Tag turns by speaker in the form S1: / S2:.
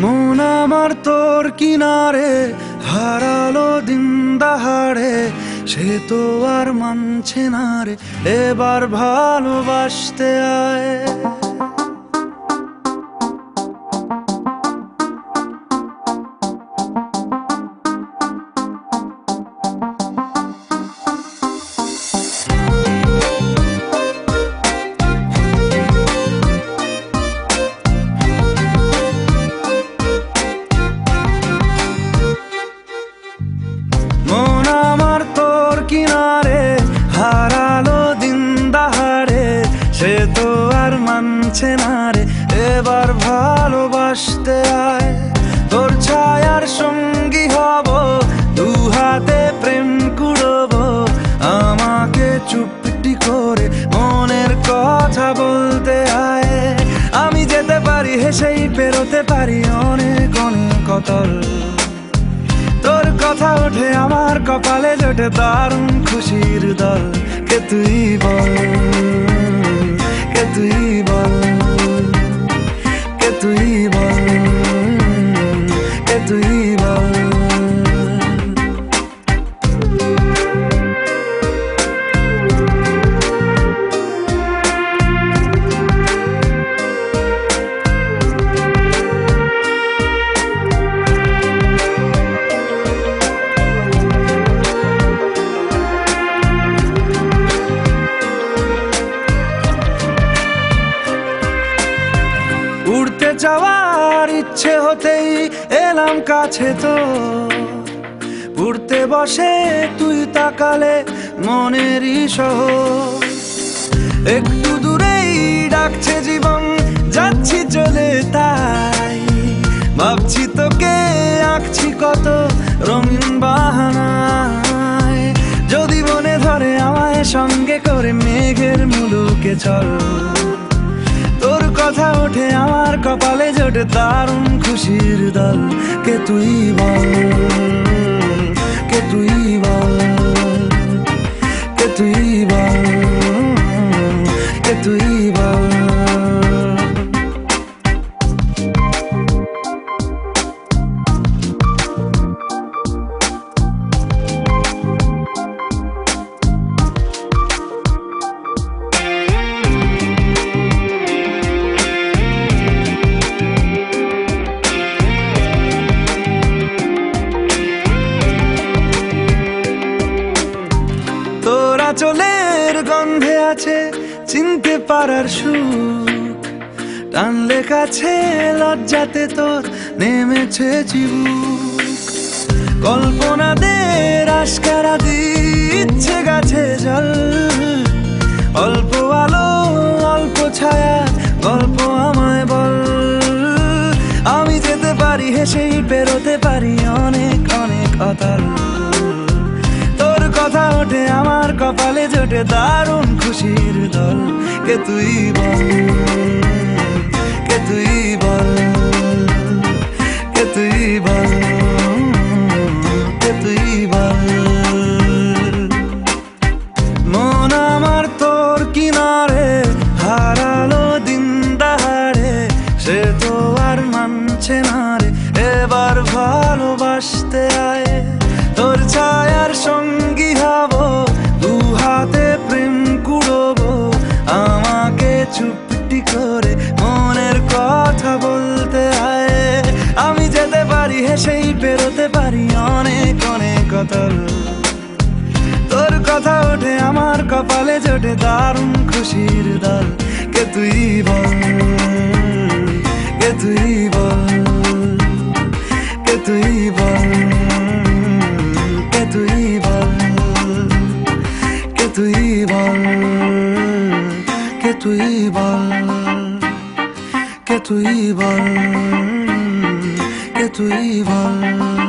S1: মন আমার তোর কিনারে হারালো দিন দাহাড়ে, সে তো আর মানছে না রে এবার ভালোবাসতে আয়। মন আমার তোর কিনারে হারালো দিন দাহাড়ে, সে তো আর মানছে না রে এবার ভালোবাসতে আয়। তোর ছায়ার সঙ্গী হব, দু হাতে প্রেম কুড়বো, আমাকে চুপটি করে মনের কথা বলতে আয়। আমি যেতে পারি হেসেই পেরোতে পারি অনেক অনেক অতল, তোর কথা ওঠে আমার কপালে জোটে দারুণ খুশির দল। কে তুই বল, কে তুই বল, কে তুই বল, কে তুই বল। উড়তে যাওয়ার ইচ্ছে হতেই এলাম কাছে তো, উড়তে বসে তুই তাকালে মনেরই শহর। একটু দূরেই ডাকছে জীবন, যাচ্ছি চলে তাই ভাবছি তোকে আঁকছি কত রঙিন বাহানায়। যদি মনে ধরে আমায় সঙ্গে করে মেঘের মুলুকে চল, তোর কথা ওঠে আমার কপালে জোটে দারুণ খুশির দল। কে তুই বল, কে তুই বল, কে তুই বল, কে তুই বল। তোরা চলের গন্ধে আছে চিনতে পারার সুখ, টানলে কাছে লজ্জাতে তোর নেমেছে চিবুক। কল্পনাদের আশকারা দিচ্ছে গাছে জল, অল্প আলো অল্প ছায়া গল্প আমায় বল। আমি যেতে পারি হেসেই পেরোতে পারি অনেক অনেক অতল, তোর কথা ওঠে আমার কপালে জোটে দারুণ খুশির দল। কে তুই বল, কে তুই বল, কে তুই বল, কে তুই বল। মন আমার তোর কিনারে হারালো দিন দাহাড়ে, সে তো আর মানছে না রে এবার ভালোবাসতে আয়। তোর ছায়ার সঙ্গী হব, দু হাতে প্রেম কুড়বো, আমাকে চুপটি করে মনের কথা বলতে আয়। আমি যেতে পারি হেসেই পেরোতে পারি অনেক অনেক অতল, তোর কথা ওঠে আমার কপালে জোটে দারুণ খুশির দল। কে তুই বল, কে তুই বল, কে তুই বল, কে তুই বল, কে তুই বল, কে তুই বল, কে তুই বল, কে তুই বল।